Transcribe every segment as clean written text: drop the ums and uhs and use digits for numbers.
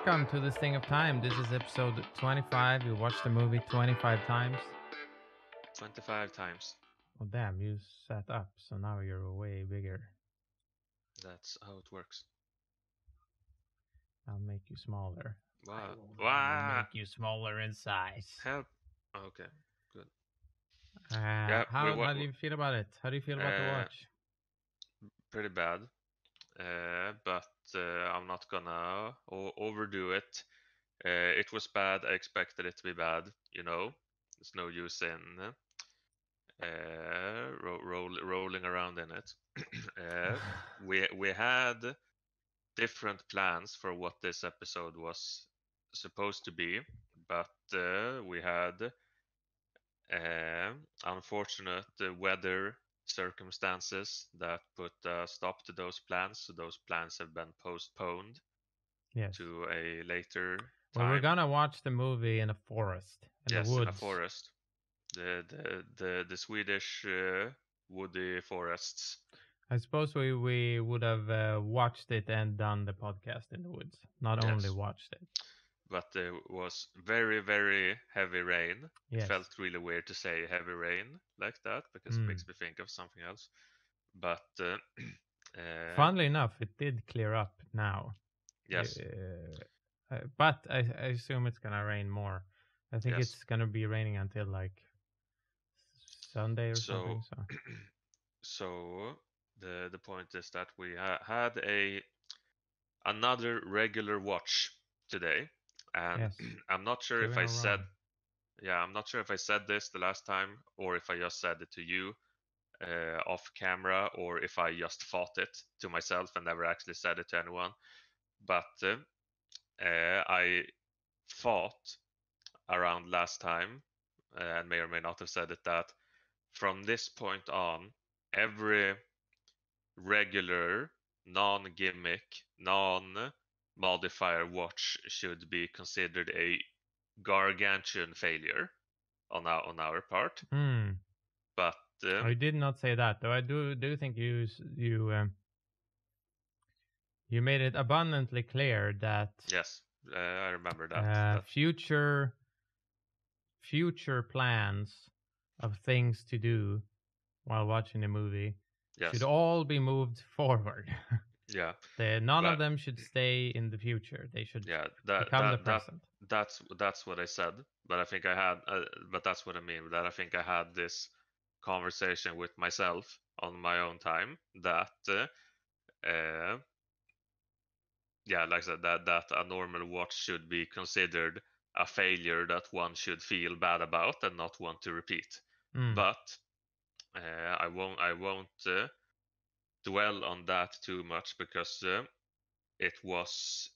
welcome to this thing of time. This is episode 25. You watched the movie 25 times. 25 times. Oh, damn, you sat up, so now you're way bigger. That's how it works. I'll make you smaller. Wow. I will Wow. make you smaller in size. Help. Okay, good. How do you feel about it? How do you feel about the watch? Pretty bad. But I'm not gonna overdo it. It was bad. I expected it to be bad. There's no use in rolling around in it. We had different plans for what this episode was supposed to be, but we had unfortunate weather circumstances that put a stop to those plans. So those plans have been postponed to a later time. Well, we're gonna watch the movie in a forest, in the woods. In a forest. The Swedish woody forests. I suppose we would have watched it and done the podcast in the woods. Not only watched it. But there was very, very heavy rain. Yes. It felt really weird to say heavy rain like that because it makes me think of something else. But funnily enough, it did clear up now. Yes. But I assume it's gonna rain more. I think it's gonna be raining until like Sunday or something. So the point is that we had another regular watch today, and I'm not sure if I said, I'm not sure if I said this the last time or if I just said it to you off camera or if I just thought it to myself and never actually said it to anyone. But I thought around last time, and may or may not have said it, that from this point on, every regular, non-gimmick, non-modifier watch should be considered a gargantuan failure on our part. But I did not say that, though. I do think you made it abundantly clear that yes, I remember that. Future plans of things to do while watching a movie should all be moved forward. Yeah. None of them should stay in the future. They should become the present. That's what I said. But I think I had. But that's what I mean. That I think I had this conversation with myself on my own time. That like I said, that a normal watch should be considered a failure that one should feel bad about and not want to repeat. But I won't dwell on that too much because it was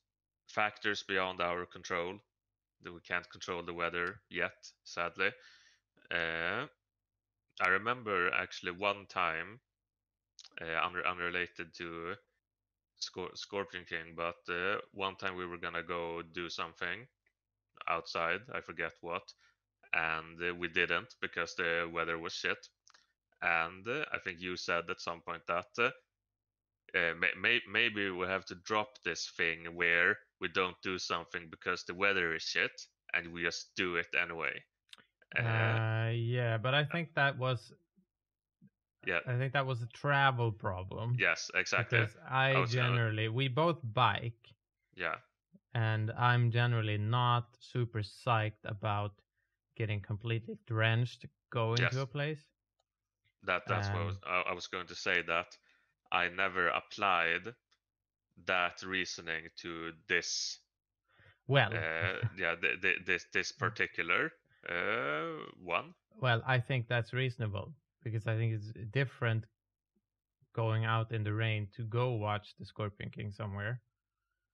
factors beyond our control. That we can't control the weather yet, sadly. I remember actually one time, unrelated to Scorpion King, but one time we were gonna go do something outside, I forget what, and we didn't because the weather was shit. And I think you said at some point that maybe we have to drop this thing where we don't do something because the weather is shit and we just do it anyway. But I think that was I think that was a travel problem. Yes, exactly. Because we both bike. Yeah. And I'm generally not super psyched about getting completely drenched going to a place. That's what I was going to say, that I never applied that reasoning to this. Well, this particular one. Well, I think that's reasonable because I think it's different going out in the rain to go watch the Scorpion King somewhere.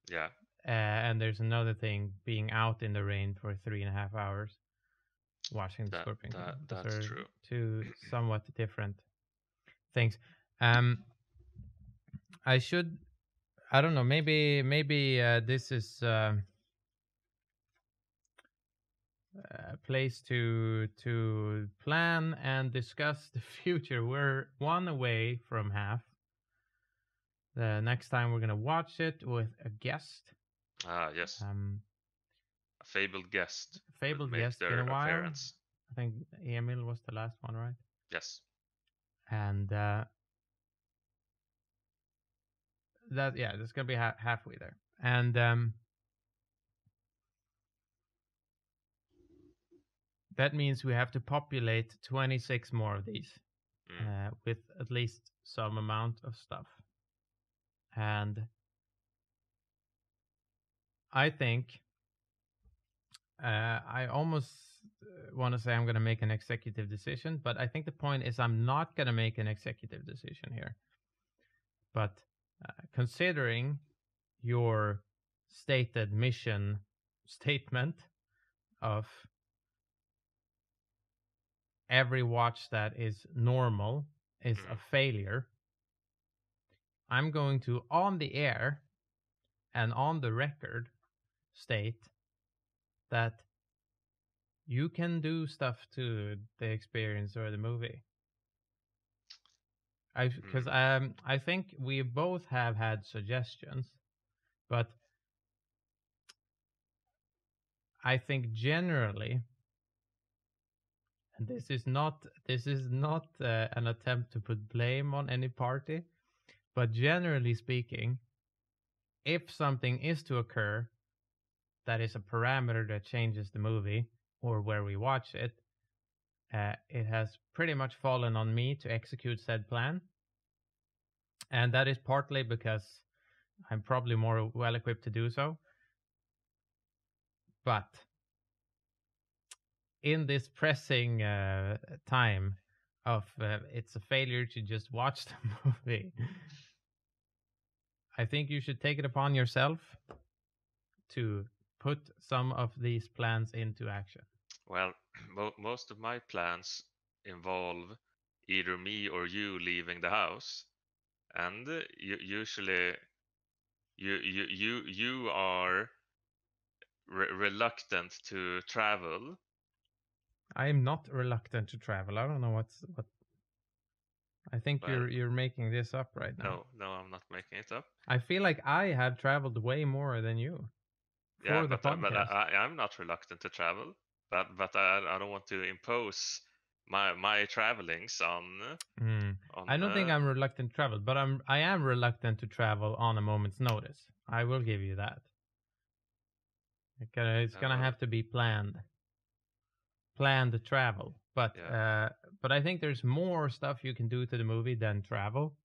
Yeah. And there's another thing being out in the rain for 3.5 hours watching the Scorpion King. That's true. Two somewhat different things. I don't know, maybe this is a place to plan and discuss the future. We're one away from half. The next time we're going to watch it with a guest. Ah, yes. A fabled guest will Fabled make guest. Been their a while. appearance. I think Emil was the last one, right? Yes. And that's gonna be halfway there. And that means we have to populate 26 more of these with at least some amount of stuff. And I think I almost want to say I'm going to make an executive decision, but I think the point is I'm not going to make an executive decision here. But considering your stated mission statement of every watch that is normal is a failure, I'm going to, on the air and on the record, state that you can do stuff to the experience or the movie. Because I think we both have had suggestions, but I think generally, and this is not an attempt to put blame on any party, but generally speaking, if something is to occur that is a parameter that changes the movie or where we watch it, it has pretty much fallen on me to execute said plan. And that is partly because I'm probably more well equipped to do so. But in this pressing time of it's a failure to just watch the movie, I think you should take it upon yourself to put some of these plans into action. Well, most of my plans involve either me or you leaving the house, and usually you are reluctant to travel. I am not reluctant to travel. I don't know what. I think you're making this up right now. No, I'm not making it up. I feel like I have traveled way more than you for the podcast. But I'm not reluctant to travel. But I don't want to impose my travelings on. I don't think I'm reluctant to travel, but I am reluctant to travel on a moment's notice. I will give you that. It's gonna have to be planned travel. But but I think there's more stuff you can do to the movie than travel.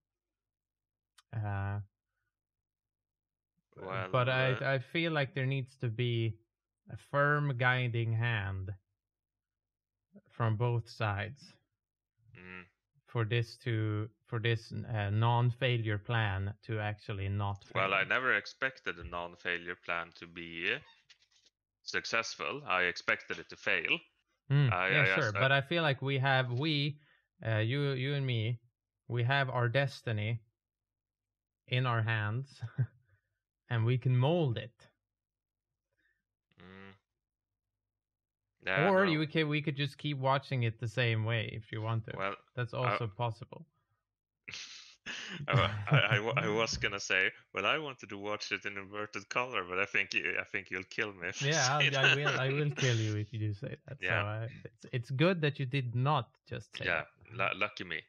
But I feel like there needs to be a firm guiding hand from both sides for this non-failure plan to actually not fail. Well, I never expected a non-failure plan to be successful. I expected it to fail. But I feel like you and me, we have our destiny in our hands, and we can mold it. Yeah, or we could just keep watching it the same way if you want to. Well, that's also possible. I was gonna say, well, I wanted to watch it in inverted color, but I think you'll kill me. I will kill you if you do say that. Yeah. So it's good that you did not just say that. Yeah, lucky me.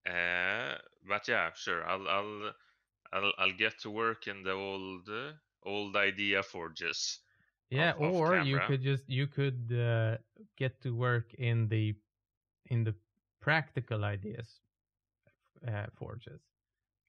But yeah, sure. I'll get to work in the old idea forges. Yeah, or you could get to work in the practical ideas forges.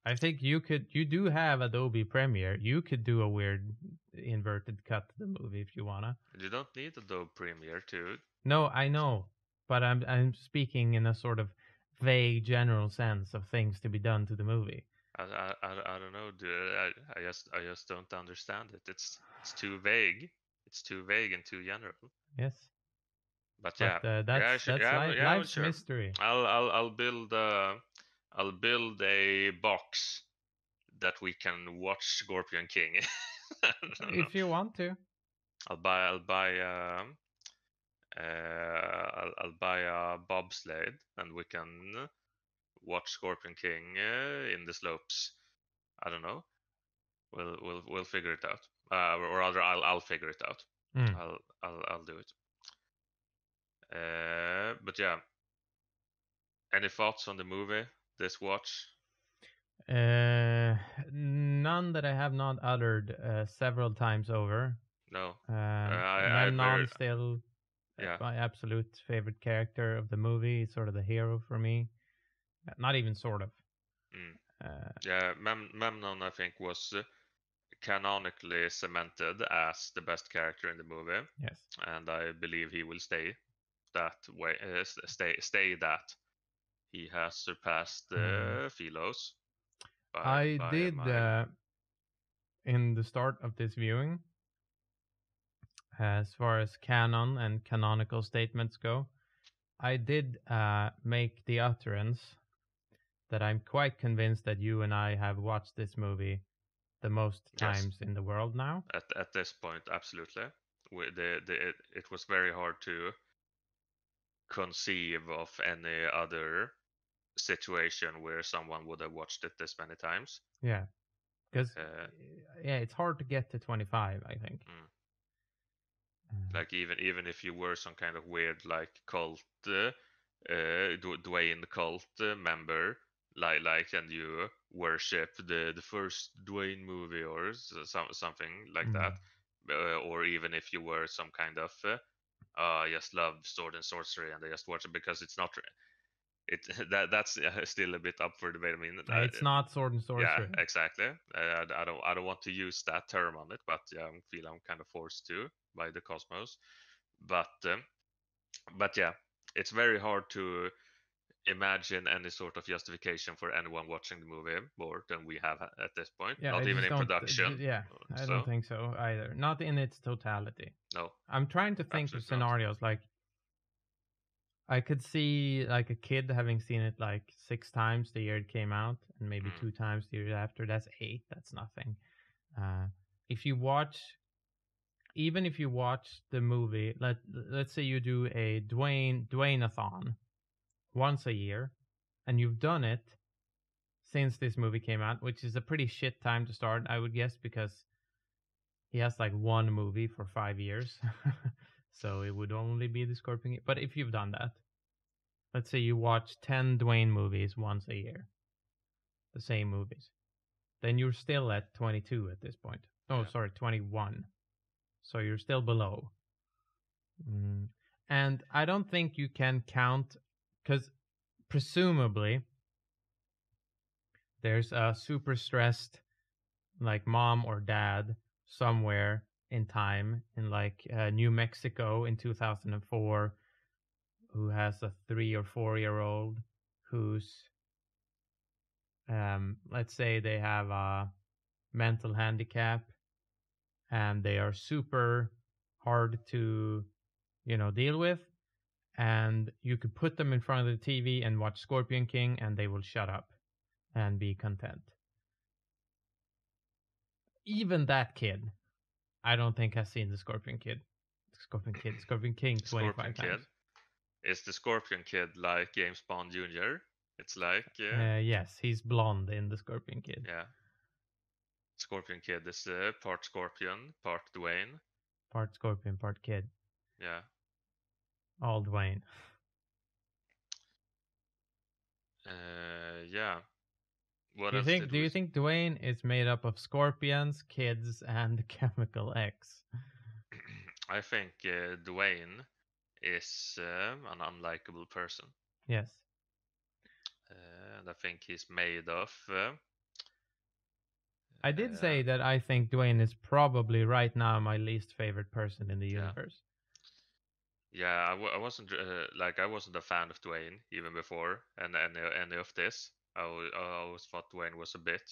I think you do have Adobe Premiere. You could do a weird inverted cut to the movie if you wanna. You don't need Adobe Premiere to. No, I know, but I'm speaking in a sort of vague general sense of things to be done to the movie. I don't know, dude. I just don't understand it. It's too vague. It's too vague and too general. Yes. But yeah, that's life's sure. mystery. I'll build a box that we can watch Scorpion King. If you want to. I'll buy a bobsled, and we can watch Scorpion King in the slopes. I don't know. We'll figure it out. or rather, I'll figure it out. Mm. I'll do it. But yeah, any thoughts on the movie this watch? None that I have not uttered several times over. No, I Memnon very still yeah. my absolute favorite character of the movie. Sort of the hero for me. Not even sort of. Mm. Yeah, Memnon I think was canonically cemented as the best character in the movie. Yes, and I believe he will stay that way. Stay that. He has surpassed Philos I by a did mile. in the start of this viewing, as far as canon and canonical statements go, I did make the utterance that I'm quite convinced that you and I have watched this movie the most Yes, times in the world now. at this point, absolutely. It was very hard to conceive of any other situation where someone would have watched it this many times. Yeah, because Uh, yeah, it's hard to get to 25. I think. mm. Like even if you were some kind of weird like cult Dwayne cult member, and you worship the first Dwayne movie or something like that, or even if you were some kind of I just love sword and sorcery and I just watch it because it's not it that's still a bit up for debate. I mean, It's not sword and yeah, sorcery. exactly. I don't want to use that term on it, but yeah, I feel I'm kind of forced to by the cosmos. But yeah, it's very hard to imagine any sort of justification for anyone watching the movie more than we have at this point. Yeah, I Not even just in don't. production. Yeah, I don't So think so either. Not in its totality. no, I'm trying to think of absolutely not. scenarios like I could see like a kid having seen it like 6 times the year it came out, and maybe Mm, 2 times the year after. That's 8. That's nothing. Uh, if you watch, even if you watch the movie, let's say you do a Dwayne-a-thon once a year, and you've done it since this movie came out, which is a pretty shit time to start, I would guess, because he has like one movie for 5 years. So it would only be the Scorpion. But if you've done that, let's say you watch 10 Dwayne movies once a year, the same movies, then you're still at 22 at this point. Oh, yeah. sorry, 21. So you're still below. And I don't think you can count, because presumably there's a super stressed like mom or dad somewhere in time in like New Mexico in 2004 who has a 3 or 4 year old who's let's say they have a mental handicap and they are super hard to deal with, and you could put them in front of the TV and watch Scorpion King and they will shut up and be content. Even that kid, I don't think has seen the Scorpion King 25 Scorpion times. Kid. Is the Scorpion Kid like James Bond Jr.? It's like Yes, he's blonde in the Scorpion Kid. yeah. Scorpion Kid is part Scorpion, part Dwayne. Part Scorpion, part Kid. Yeah. All Dwayne. Yeah. What Do you else think? did Do we? you think Dwayne is made up of scorpions, kids, and Chemical X? I think Dwayne is an unlikable person. Yes. And I think he's made of. I did say that I think Dwayne is probably right now my least favorite person in the Yeah. universe. Yeah, I wasn't I wasn't a fan of Dwayne even before, and any of this. I always thought Dwayne was a bit,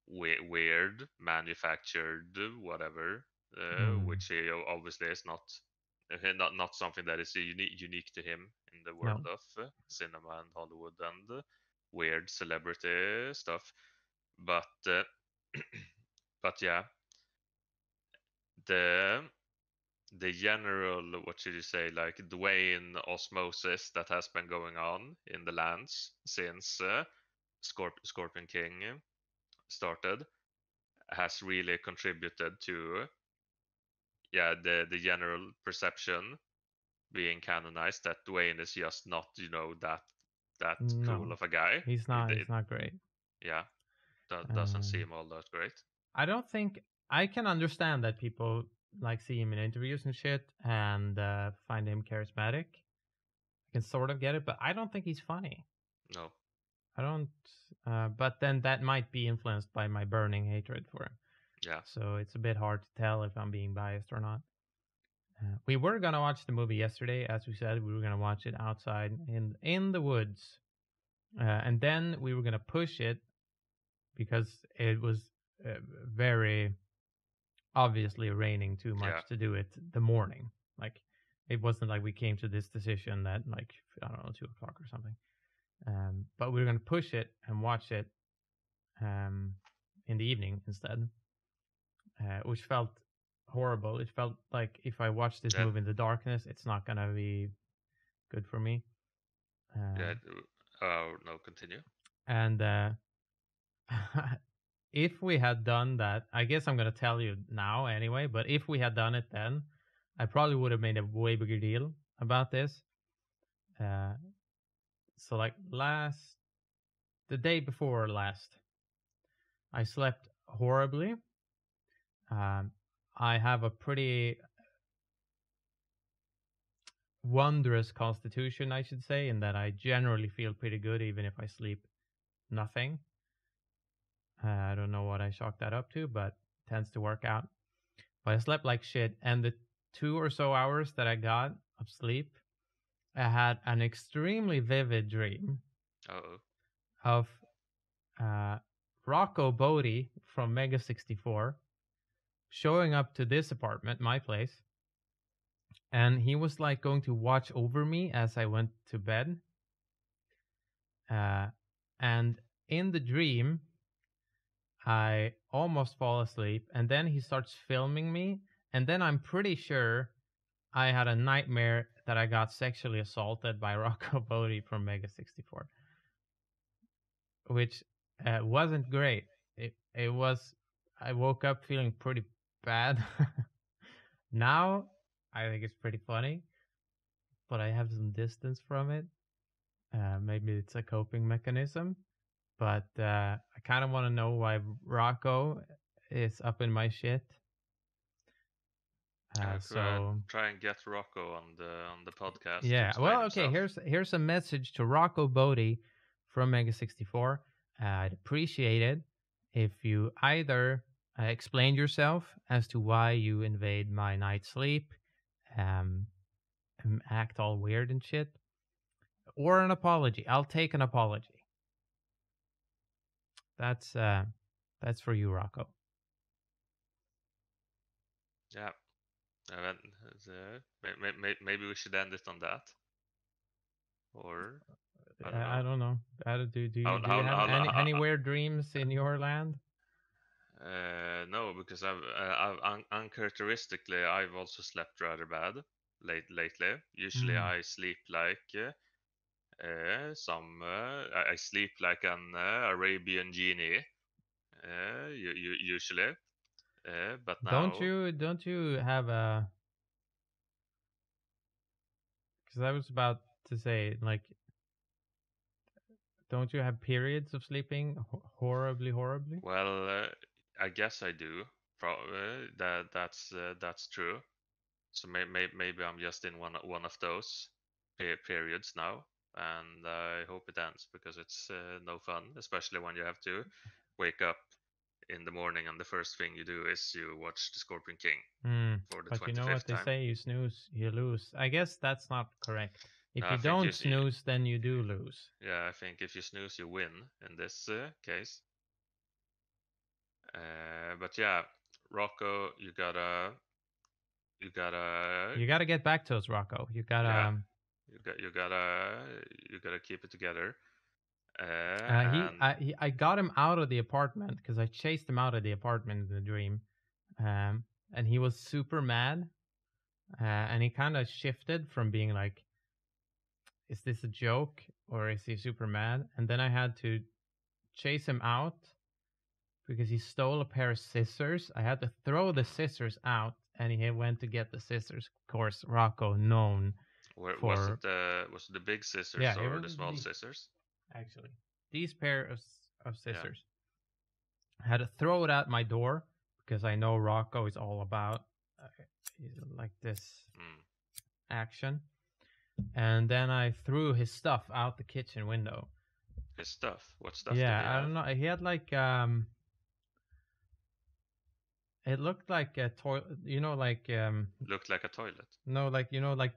weird, manufactured, whatever, which he obviously is not something that is unique to him in the world No. of cinema and Hollywood and weird celebrity stuff. But but yeah, the the general, what should you say, like Dwayne osmosis that has been going on in the lands since Scorpion King started has really contributed to the general perception being canonized that Dwayne is just not that cool of a guy. He's not. He's not great. Yeah, that doesn't seem all that great. I don't think I can understand that people like see him in interviews and shit and find him charismatic. I can sort of get it, but I don't think he's funny. No, I don't. But then that might be influenced by my burning hatred for him. Yeah. So it's a bit hard to tell if I'm being biased or not. We were gonna watch the movie yesterday, as we said. We were gonna watch it outside in the woods, and then we were gonna push it because it was very obviously raining too much to do it the morning. Like it wasn't like we came to this decision that like I don't know 2 o'clock or something. But we were gonna push it and watch it in the evening instead, which felt horrible. It felt like if I watch this movie in the darkness, it's not gonna be good for me. No, continue. And if we had done that, I guess I'm gonna tell you now anyway. But if we had done it then, I probably would have made a way bigger deal about this. So like the day before last, I slept horribly. I have a pretty wondrous constitution, I should say, in that I generally feel pretty good even if I sleep nothing. I don't know what I chalk that up to, but it tends to work out. But I slept like shit, and the 2 or so hours that I got of sleep, I had an extremely vivid dream of ROCCO BOTTE from Mega 64 showing up to this apartment, my place, and he was like going to watch over me as I went to bed. And in the dream, I almost fall asleep, and then he starts filming me, and then I'm pretty sure I had a nightmare that I got sexually assaulted by ROCCO BOTTE from Mega 64, which wasn't great. It was. I woke up feeling pretty bad. Now I think it's pretty funny, but I have some distance from it. Maybe it's a coping mechanism, but I kind of want to know why ROCCO is up in my shit. So try and get ROCCO on the podcast. Yeah, well, okay. Here's a message to ROCCO BOTTE from Mega 64. I'd appreciate it if you either explained yourself as to why you invade my night's sleep, and act all weird and shit, or an apology. I'll take an apology. That's for you, ROCCO. Yeah. Maybe we should end it on that. Or I don't know. Do you have any weird dreams in your land? No, because I've uncharacteristically I've also slept rather bad lately. Usually I sleep like I sleep like an Arabian genie. Usually, but now don't you have a? Because I was about to say, like, don't you have periods of sleeping horribly? Well, I guess I do. That's true. So maybe I'm just in one of those periods now, and I hope it ends because it's no fun, especially when you have to wake up in the morning and the first thing you do is you watch The Scorpion King for the 25th time. But you know what they say, you snooze, you lose. I guess that's not correct. If you don't snooze, then you do lose. Yeah, I think if you snooze, you win in this case. But yeah, ROCCO, you gotta get back to us, ROCCO. You gotta keep it together. I got him out of the apartment because I chased him out of the apartment in the dream, and he was super mad, and he kind of shifted from being like, "Is this a joke or is he super mad?" And then I had to chase him out because he stole a pair of scissors. I had to throw the scissors out, and he went to get the scissors. Of course, Rocco known for was it the big scissors yeah, or the small scissors? Actually, these pair of scissors. Yeah. I had to throw it out my door because I know Rocco is all about like this action. And then I threw his stuff out the kitchen window. His stuff? What stuff did he have? Yeah, I don't know. He had like it looked like a toilet, looked like a toilet. No, like like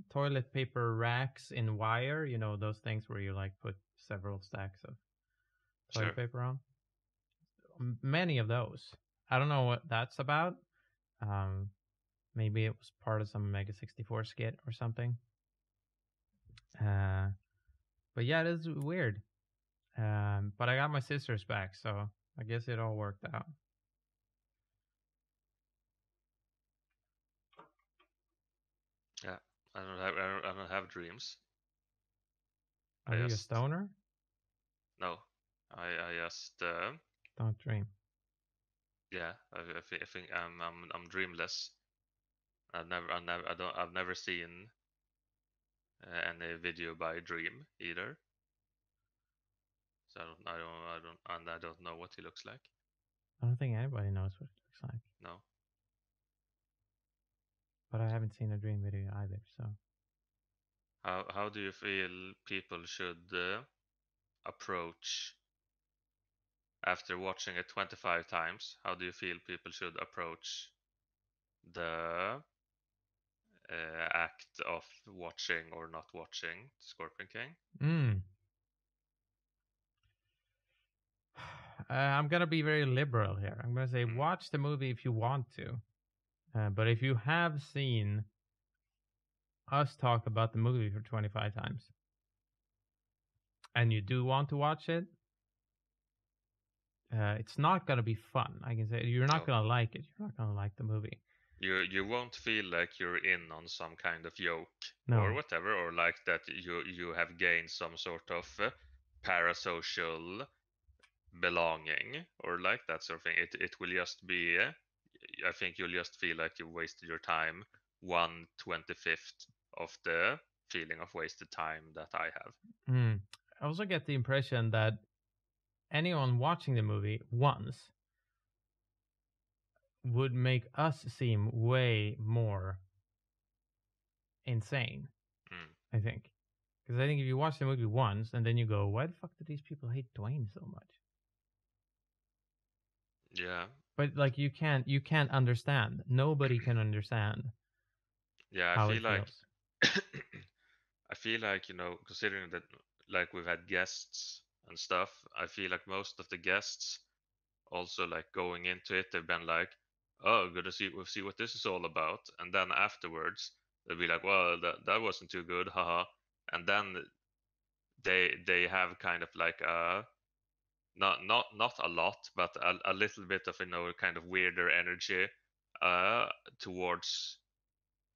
toilet paper racks in wire, those things where you like put several stacks of toilet paper on. Many of those. I don't know what that's about. Maybe it was part of some Mega 64 skit or something. But yeah, it is weird. But I got my scissors back, so I guess it all worked out. Yeah, I don't have dreams. Are you a stoner? No, I just don't dream. Yeah, I think I'm dreamless. I've never seen any video by Dream either. So I don't know what he looks like. I don't think anybody knows what he looks like. No. But I haven't seen a Dream video either, so. How do you feel people should approach after watching it 25 times? How do you feel people should approach the act of watching or not watching Scorpion King? I'm gonna be very liberal here. I'm gonna say watch the movie if you want to, but if you have seen us talk about the movie for 25 times and you do want to watch it, it's not gonna be fun. I can say you're not gonna like it. You're not gonna like the movie. You won't feel like you're in on some kind of joke or whatever, or like that you have gained some sort of parasocial belonging or like that sort of thing. It will just be I think you'll just feel like you wasted your time 1/25 of the feeling of wasted time that I have. I also get the impression that anyone watching the movie once would make us seem way more insane. I think. Because I think if you watch the movie once and then you go, why the fuck do these people hate Dwayne so much? Yeah. But like you can't understand. Nobody can understand. Yeah, I feel like I feel like, considering that like we've had guests and stuff, I feel like most of the guests also like going into it, they've been like, oh, good to see what this is all about. And then afterwards they'll be like, well, that wasn't too good, haha. And then they have kind of like not a lot, but a little bit of kind of weirder energy towards.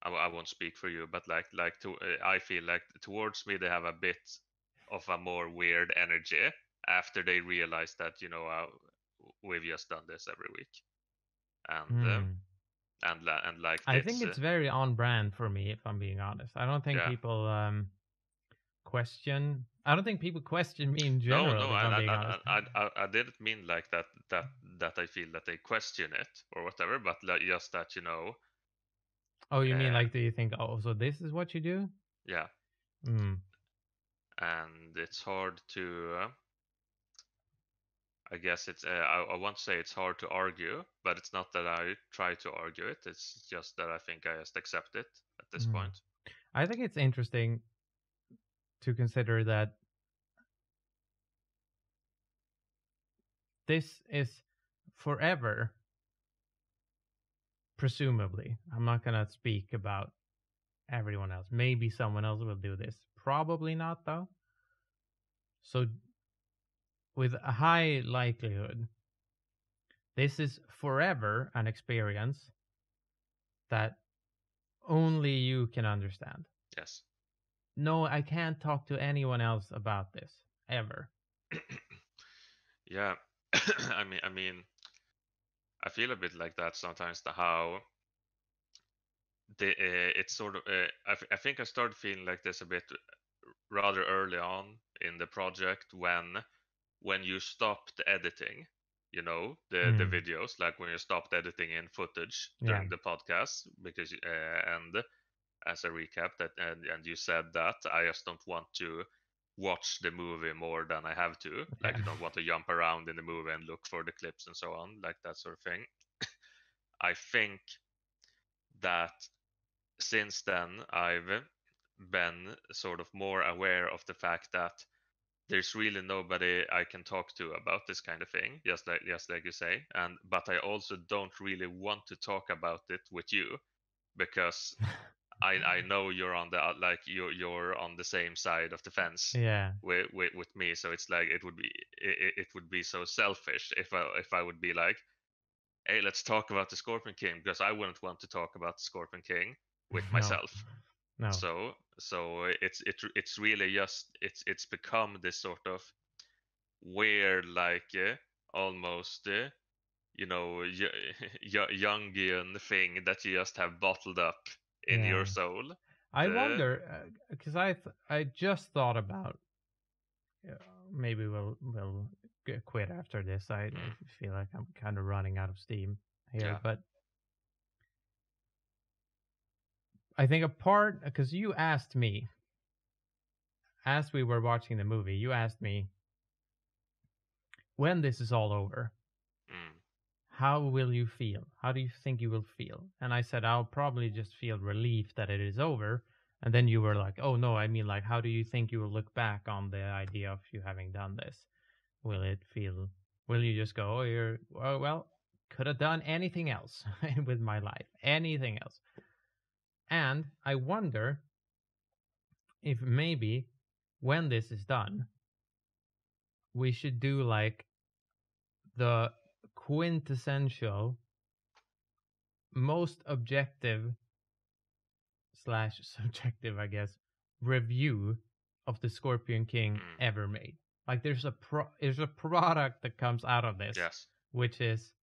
I won't speak for you, but I feel like towards me they have a bit of a more weird energy after they realize that we've just done this every week, and like I think it's very on brand for me, if I'm being honest. I don't think people question. I don't think people question me in general. No, I didn't mean like that I feel that they question it or whatever, but just that Oh, you mean like, do you think, oh, so this is what you do? Yeah. And it's hard to, I guess it's, I won't say it's hard to argue, but it's not that I try to argue it. It's just that I think I just accept it at this point. I think it's interesting to consider that this is forever, presumably. I'm not going to speak about everyone else. Maybe someone else will do this. Probably not, though. So, with a high likelihood, this is forever an experience that only you can understand. Yes. No, I can't talk to anyone else about this, ever. Yeah. I feel a bit like that sometimes. How it's sort of. I think I started feeling like this a bit rather early on in the project when you stopped editing, the videos, like when you stopped editing in footage during the podcast, because and as a recap that and you said that I just don't want to watch the movie more than I have to, like you don't want to jump around in the movie and look for the clips and so on, like that sort of thing. I think that since then I've been sort of more aware of the fact that there's really nobody I can talk to about this kind of thing, just like you say, but I also don't really want to talk about it with you because I know you're on the like you're on the same side of the fence with me, so it's like it would be so selfish if I would be like, hey, let's talk about the Scorpion King, because I wouldn't want to talk about the Scorpion King with myself. No. So it's really just it's become this sort of weird, like almost Jungian thing that you just have bottled up in your soul. I wonder because I just thought about maybe we'll quit after this. I feel like I'm kind of running out of steam here, but I think a part, because you asked me as we were watching the movie, you asked me, when this is all over, how will you feel? How do you think you will feel? And I said, I'll probably just feel relief that it is over. And then you were like, oh no, I mean, like, how do you think you will look back on the idea of you having done this? Will you just go, oh, well, could have done anything else with my life, anything else. And I wonder if maybe when this is done, we should do like the quintessential, most objective / subjective, I guess, review of the Scorpion King ever made. Like there's a product that comes out of this, which is,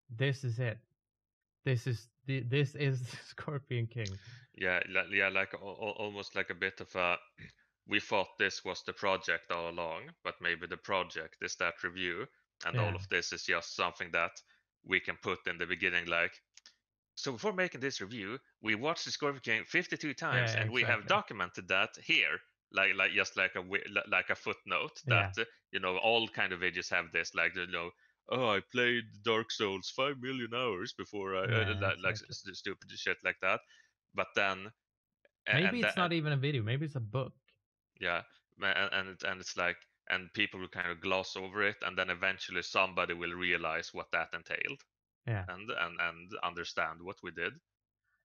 this is it. This is the Scorpion King. Yeah, like almost like a bit of a. We thought this was the project all along, but maybe the project is that review, and all of this is just something that we can put in the beginning, like. So before making this review, we watched the Scorpion King 52 times, and we have documented that here, like just like a footnote that all kind of videos have this, like oh, I played Dark Souls 5 million hours before like stupid shit like that. But then maybe it's not even a video, maybe it's a book. Yeah, and it's like, and people will kind of gloss over it, and then eventually somebody will realize what that entailed. And understand what we did.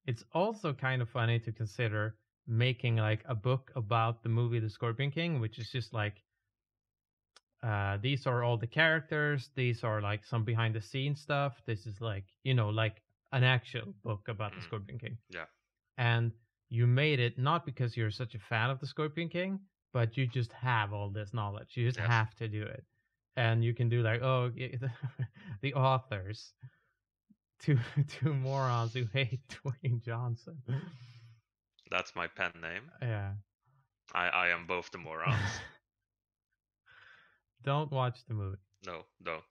It's also kind of funny to consider making like a book about the movie The Scorpion King, which is just like, these are all the characters, these are like some behind the scenes stuff, this is like, like an actual book about the Scorpion King. And you made it not because you're such a fan of the Scorpion King, but you just have all this knowledge, you just have to do it. And you can do like, oh, the authors, two morons who hate Dwayne Johnson. That's my pen name. Yeah. I am both the morons. Don't watch the movie. No, don't.